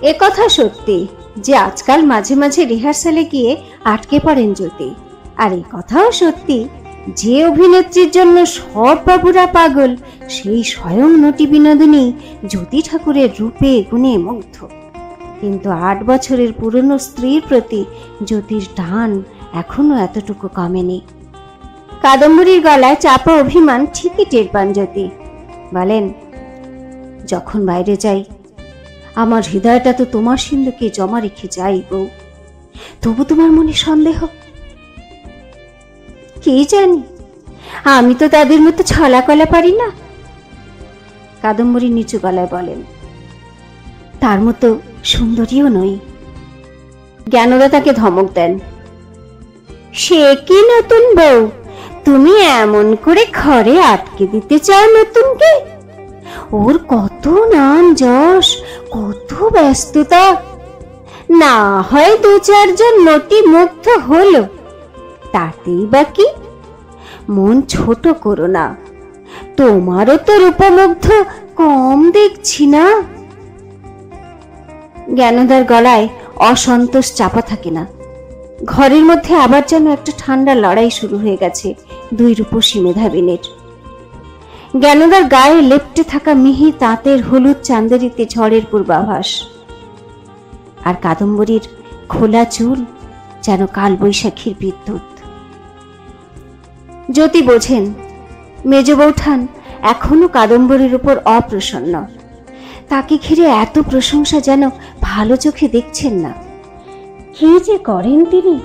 এ কথা সত্যি যে আজকাল মাঝে মাঝে রিহার্সালে গিয়ে আটকে পড়েন জ্যোতি। আর এই কথাও সত্যি যে অভিনেত্রীর জন্য সব বাবুরা পাগল, সেই স্বয়ং নটি বিনোদিনী জ্যোতি ঠাকুরের রূপে গুণে মুগ্ধ। কিন্তু 8 বছরের পুরনো স্ত্রীর প্রতি জ্যোতির টান এখনো এতটুকু কমেনি। কাদম্বরীর গলায় চাপা অভিমান ঠিকই টের পান জ্যোতি। বলেন, যখন বাইরে যাই আমার হৃদয়টা তো তোমার সিন্ধুকে জমা রেখে যাই গো, তবু তোমার মনে সন্দেহ। কি জানি, আমি তো তাদের মতো ছলা কলা পারি না। কাদম্বরী নিচু গলায় বলেন, তার মতো সুন্দরীও নই। জ্ঞানদা তাকে ধমক দেন, সে কি নতুন বউ, তুমি এমন করে ঘরে আটকে দিতে চাও নতুনকে? ওর কত নাম যশ, কত ব্যস্ততা, না হয় 2-4 জন নটি মুগ্ধ হলো, তাতেই বাকি। মন ছোট করো না, তোমারও তো রূপমুগ্ধ কম দেখছি না। জ্ঞানদার গলায় অসন্তোষ চাপা থাকে না। ঘরের মধ্যে আবার যেন একটা ঠান্ডা লড়াই শুরু হয়ে গেছে দুই রূপসী মেধাবিনীর। জ্ঞানদার গায়ে লেপ্টে থাকা মিহি তাঁতের হলুদ চাঁদেরিতে ঝড়ের পূর্বাভাস, আর কাদম্বরীর খোলা চুল যেন কাল বৈশাখীর বিদ্যুৎ। জ্যোতি বোঝেন মেজ বৌঠান এখনো কাদম্বরীর উপর অপ্রসন্ন। তাকে ঘিরে এত প্রশংসা যেন ভালো চোখে দেখছেন না। কি যে করেন তিনি!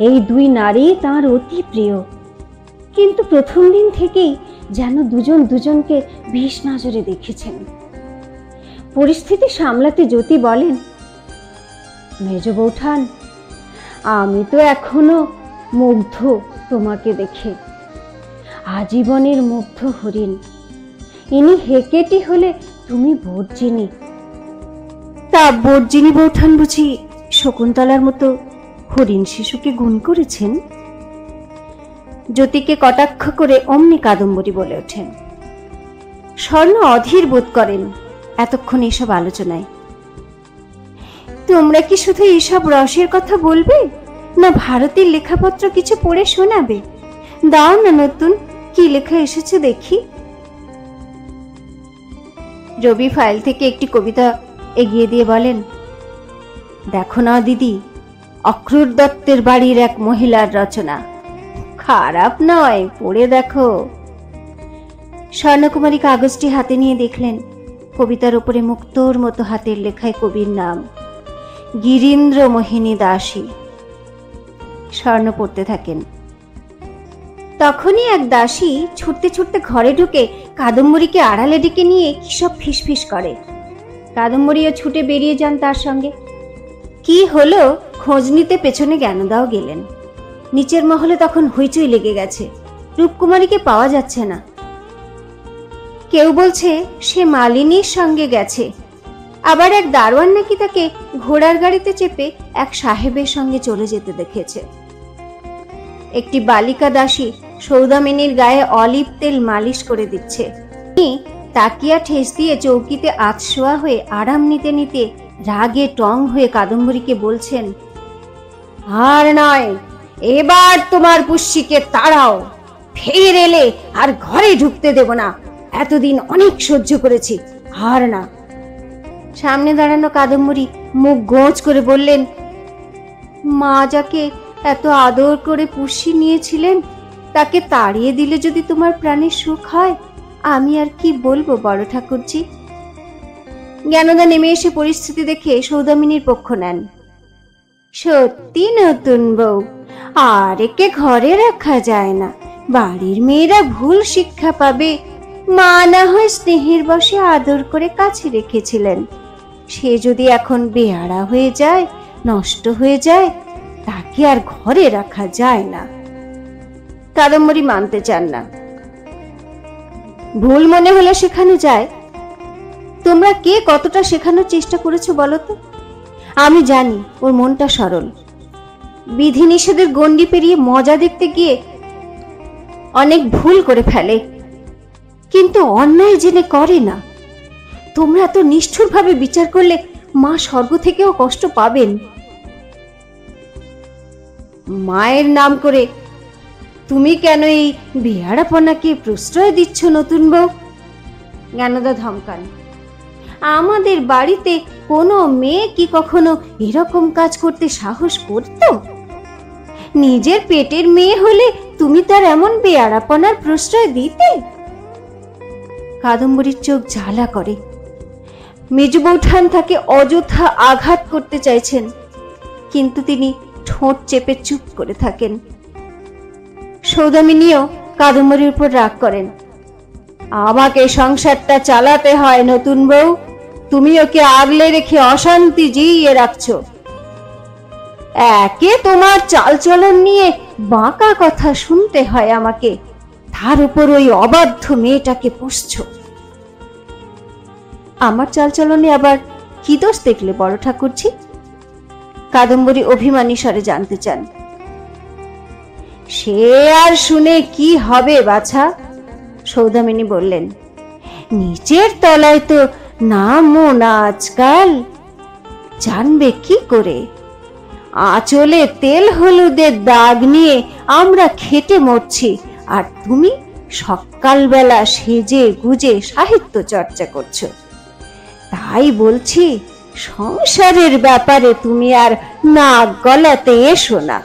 এই দুই নারী তাঁর অতি প্রিয়, কিন্তু প্রথম দিন থেকেই যেন দুজন দুজনকে বিষ নজরে দেখেছেন। পরিস্থিতি সামলাতে জ্যোতি বলেন, মেজ বৌঠান, আমি তো এখনো মুগ্ধ তোমাকে দেখে, আজীবনের মুগ্ধ হরিণ। ইনি হেকেটি হলে তুমি বর্জিনী। তা বর্জিনী বৌঠান বুঝি শকুন্তলার মতো হরিণ শিশুকে গুণ করেছেন? জ্যোতিকে কটাক্ষ করে অমনি কাদম্বরী বলে ওঠেন। স্বর্ণ অধীর বোধ করেন এতক্ষণ এসব আলোচনায়। তোমরা কি শুধু এইসব রসের কথা বলবে, না ভারতের লেখাপত্র কিছু পড়ে শোনাবে? দাও না নতুন, কি লেখা এসেছে দেখি। রবি ফাইল থেকে একটি কবিতা এগিয়ে দিয়ে বলেন, দেখো না দিদি, অক্রুর দত্তের বাড়ির এক মহিলার রচনা, খারাপ নয়, পড়ে দেখো। স্বর্ণকুমারী কাগজটি হাতে নিয়ে দেখলেন কবিতার উপরে মুক্তোর মতো হাতের লেখায় কবির নাম, গিরীন্দ্র মোহিনী দাসী। স্বর্ণ পড়তে থাকেন। তখনই এক দাসী ছুটতে ছুটতে ঘরে ঢুকে কাদম্বরীকে আড়ালে ডেকে নিয়ে কি সব ফিসফিস করে। কাদম্বরীও ছুটে বেরিয়ে যান তার সঙ্গে। কি হলো খোঁজ নিতে পেছনে জ্ঞানদাও গেলেন। নিচের মহলে তখন হইচই লেগে গেছে, রূপকুমারীকে পাওয়া যাচ্ছে না। কেউ বলছে সে মালিনীর সঙ্গে গেছে, আবার এক দারোয়ান নাকি তাকে ঘোড়ার গাড়িতে চেপে এক সাহেবের সঙ্গে চলে যেতে দেখেছে। একটি বালিকা দাসী সৌদামিনীর গায়ে অলিভ তেল মালিশ করে দিচ্ছে। তাকিয়া ঠেস দিয়ে চৌকিতে আতশোয়া হয়ে আরাম নিতে নিতে রাগে টং হয়ে কাদম্বরীকে বলছেন, আর নয়, এবার তোমার পুষ্যিকে তাড়াও, ফের এলে আর ঘরে ঢুকতে দেব না, এতদিন অনেক সহ্য করেছি, আর না। সামনে দাঁড়ানো কাদম্বরী মুখ গোঁজ করে বললেন, মা যাকে এত আদর করে পুষি নিয়েছিলেন, তাকে তাড়িয়ে দিলে যদি তোমার প্রাণের সুখ হয়, আমি আর কি বলবো বড় ঠাকুরজি। জ্ঞানদা নেমে এসে পরিস্থিতি দেখে সৌদামিনীর পক্ষ নেন। সত্যি নতুন বউ, আর একে ঘরে রাখা যায় না, বাড়ির মেয়েরা ভুল শিক্ষা পাবে। মা না হয় স্নেহের বশে আদর করে কাছে রেখেছিলেন, সে যদি এখন বেয়াড়া হয়ে যায়, নষ্ট হয়ে যায়, তাকে আর ঘরে রাখা যায় না। কাদম্বরী মানতে চান না। ভুল মনে হলে শেখানো যায়। তোমরা কে কতটা শেখানোর চেষ্টা করেছো বলো তো? আমি জানি ওর মনটা সরল। বিধিনিষেধের গণ্ডি পেরিয়ে মজা দেখতে গিয়ে অনেক ভুল করে ফেলে, কিন্তু অন্যায় জেনে করে না। তোমরা তো নিষ্ঠুরভাবে বিচার করলে মা স্বর্গ থেকেও কষ্ট পাবেন। মায়ের নাম করে তুমি কেন এই বেয়াড়াপনাকে প্রশ্রয় দিচ্ছ নতুন বউ? জ্ঞানদা ধমকান। আমাদের বাড়িতে কোনো মেয়ে কি কখনো এরকম কাজ করতে সাহস করত? নিজের পেটের মেয়ে হলে তুমি তার এমন বেয়াড়াপনার প্রশ্রয় দিতে? কাদম্বরীর চোখ জ্বালা করে। মেজ বৌঠান তাকে অযথা আঘাত করতে চাইছেন, কিন্তু তিনি ঠোঁট চেপে চুপ করে থাকেন। সৌদামিনীও কাদম্বরীর উপর রাগ করেন। আমাকে সংসারটা চালাতে হয় নতুন বউ, তুমি ওকে আগলে রেখে অশান্তি জিইয়ে রাখছো। একে তোমার চালচলন নিয়ে বাঁকা কথা শুনতে হয় আমাকে, তার উপর ওই অবাধ্য মেয়েটাকে পুষছো। আমার চালচলনে আবার কি দোষ দেখলে বড় ঠাকুরজি? কাদম্বরী অভিমানী স্বরে জানতে চান। সে আর শুনে কি হবে বাছা? সৌদামিনী বললেন। নিচের তলায় তো নামও না আজকাল, জানবে কি করে? আঁচলে তেল হলুদের দাগ নিয়ে আমরা খেটে মরছি, আর তুমি সকালবেলা সেজে গুজে সাহিত্য চর্চা করছো। তাই বলছি, সংসারের ব্যাপারে তুমি আর নাক গলাতে এসো না।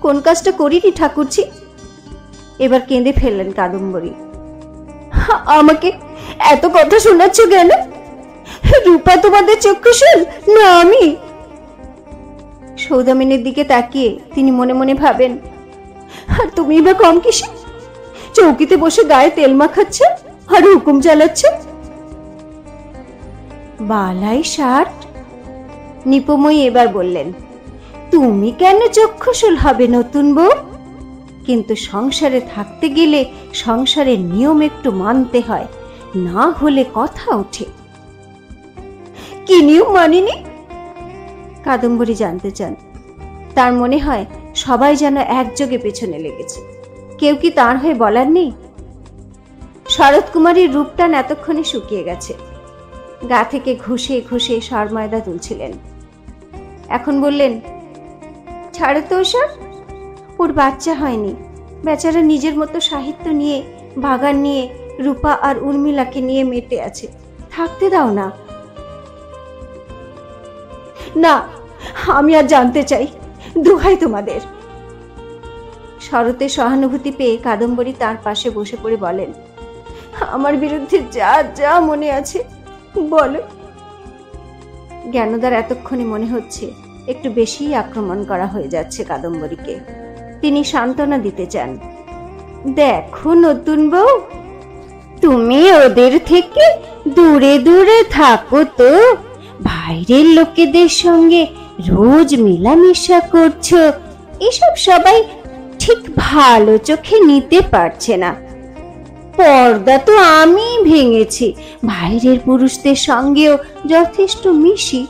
কোন কাজটা করিনি ঠাকুরজি? এবার কেঁদে ফেললেন কাদম্বরী। আমাকে এত কথা শোনাচ্ছ কেন? রূপা তোমাদের চক্ষুশূল না আমি? সৌদামিনীর দিকে তাকিয়ে তিনি মনে মনে ভাবেন, আর তুমি বা কম কিসে? চৌকিতে বসে গায়ে তেল মাখাচ্ছ আর হুকুম চালাচ্ছ। বালাই ষাট। নিপময়ী এবার বললেন, তুমি কেন চক্ষুশূল হবে নতুন বউ? কিন্তু সংসারে থাকতে গেলে সংসারের নিয়ম একটু মানতে হয়, না হলে কথা ওঠে। কি নিয়ম মানিনি? কাদম্বরী জানতে চান। তার মনে হয় সবাই যেন একযোগে পেছনে লেগেছে, কেউ কি তার হয়ে বলার নেই? শরৎ কুমারীর রূপটান এতক্ষণে শুকিয়ে গেছে, গা থেকে ঘষে ঘষে সরময়দা তুলছিলেন। এখন বললেন, ছাড়ো তো ওসব, ওর বাচ্চা হয়নি, বেচারা নিজের মতো সাহিত্য নিয়ে, বাগান নিয়ে, রূপা আর উর্মিলাকে নিয়ে মেতে আছে, থাকতে দাও না। না, আমি আর জানতে চাই, দোহাই তোমাদের। শরতের সহানুভূতি পেয়ে কাদম্বরী তার পাশে বসে পড়ে বলেন, আমার বিরুদ্ধে যা যা মনে আছে বলো। জ্ঞানদার এতক্ষণে মনে হচ্ছে একটু বেশি আক্রমণ করা হয়ে যাচ্ছে কাদম্বরীকে। তিনি সান্ত্বনা দিতে চান। দেখো নতুন বউ, তুমি ওদের থেকে দূরে দূরে থাকো তো, বাইরের লোকেদের সঙ্গে রোজ মেলামেশা করছো, এসব সবাই ঠিক ভালো চোখে নিতে পারছে না। পর্দা তো আমি ভেঙেছি, বাইরের পুরুষদের সঙ্গেও যথেষ্ট মিশি,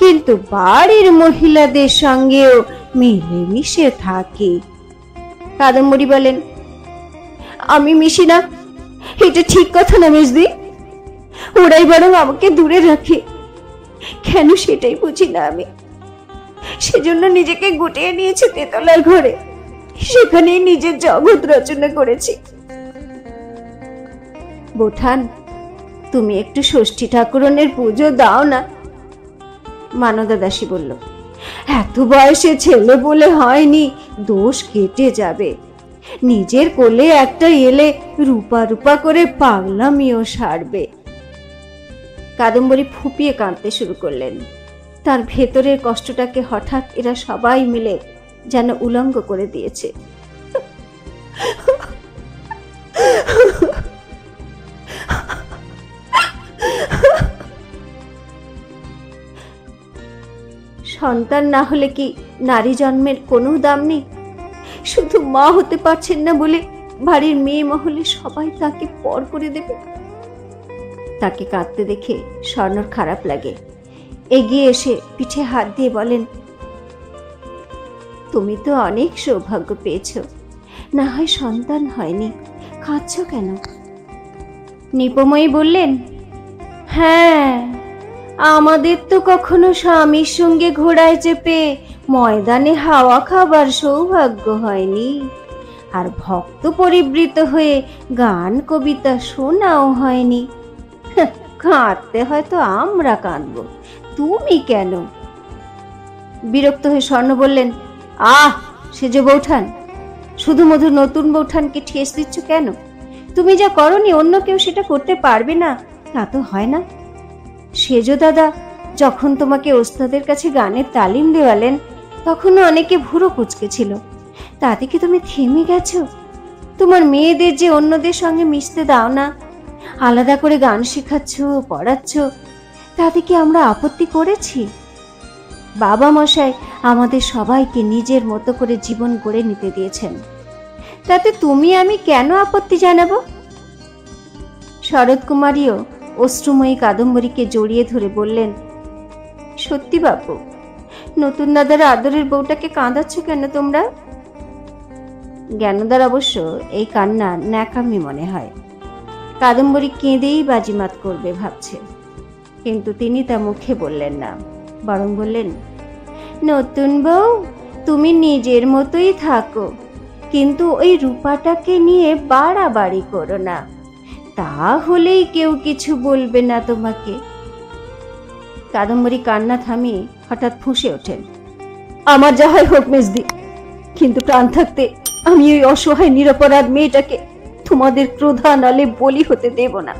কিন্তু বাড়ির মহিলাদের সঙ্গেও মিলেমিশে থাকি। কাদম্বরী বলেন, আমি মিশি না, এটা ঠিক কথা না মেজদি। ওরাই বরং আমাকে দূরে রাখে, কেন সেটাই বুঝি না আমি। সেজন্য নিজেকে গুটিয়ে নিয়েছি তেতলার ঘরে, সেখানেই নিজের জগৎ রচনা করেছি। বোঠান, তুমি একটু ষষ্ঠী ঠাকুরনের পুজো দাও না। মানদা দাসী বলল, এত বয়সে ছেলে বলে হয়নি, দোষ কেটে যাবে। নিজের কোলে একটা এলে রূপা রূপা করে পাগলামিও সারবে। কাদম্বরী ফুপিয়ে কাঁদতে শুরু করলেন। তার ভেতরের কষ্টটাকে হঠাৎ এরা সবাই মিলে যেন উলঙ্গ করে দিয়েছে। সন্তান না হলে কি নারী জন্মের কোনো দাম নেই? শুধু মা হতে পারছেন না বলে বাড়ির মেয়ে মহলে সবাই তাকে পর করে দেবে। তাকে কাঁদতে দেখে স্বর্ণর খারাপ লাগে। এগিয়ে এসে পিঠে হাত দিয়ে বলেন, তুমি তো অনেক সৌভাগ্য পেয়েছ, না হয় সন্তান হয়নি, কাঁদছ কেন? নিপময়ী বললেন, হ্যাঁ, আমাদের তো কখনো স্বামীর সঙ্গে ঘোড়ায় চেপে ময়দানে হাওয়া খাবার সৌভাগ্য হয়নি, আর ভক্ত পরিবৃত হয়ে গান কবিতা শোনাও হয়নি। কাঁদতে হয়তো আমরা কাঁদবো, তুমি কেন? বিরক্ত হয়ে স্বর্ণ বললেন, আহ, সে যে বৌঠান, শুধু মধু নতুন বৌঠানকে ঠেস দিচ্ছ কেন? তুমি যা করনি অন্য কেউ সেটা করতে পারবে না তা তো হয় না। সেজ দাদা যখন তোমাকে ওস্তাদের কাছে গানের তালিম দেওয়ালেন তখনও অনেকে ভুরো কুচকে ছিল, তাতে কি তুমি থেমে গেছো? তোমার মেয়েদের যে অন্যদের সঙ্গে মিশতে দাও না, আলাদা করে গান শেখাচ্ছ, পড়াচ্ছ, তাতে কি আমরা আপত্তি করেছি? বাবা মশাই আমাদের সবাইকে নিজের মতো করে জীবন গড়ে নিতে দিয়েছেন, তাতে তুমি আমি কেন আপত্তি জানাবো? শরৎ কুমারীও অশ্রুময়ী কাদম্বরীকে জড়িয়ে ধরে বললেন, সত্যি বাপু, নতুন দাদার আদরের বউটাকে কাঁদাচ্ছ কেন তোমরা? জ্ঞানদার অবশ্য এই কান্না ন্যাকামি মনে হয়। কাদম্বরী কেঁদেই বাজিমাত করবে ভাবছে, কিন্তু তিনি তা মুখে বললেন না, বরং বললেন, নতুন বউ, তুমি নিজের মতোই থাকো, কিন্তু ওই রূপাটাকে নিয়ে বাড়াবাড়ি করো না, তাহলেই কেউ কিছু বলবে না তোমাকে। কাদম্বরী কান্না থামিয়ে হঠাৎ ফুঁসে ওঠেন, আমার যা হয় হোক মেজদি, কিন্তু প্রাণ থাকতে আমি ওই অসহায় নিরপরাধ মেয়েটাকে তোমাদের ক্রোধানলে বলি হতে দেব না।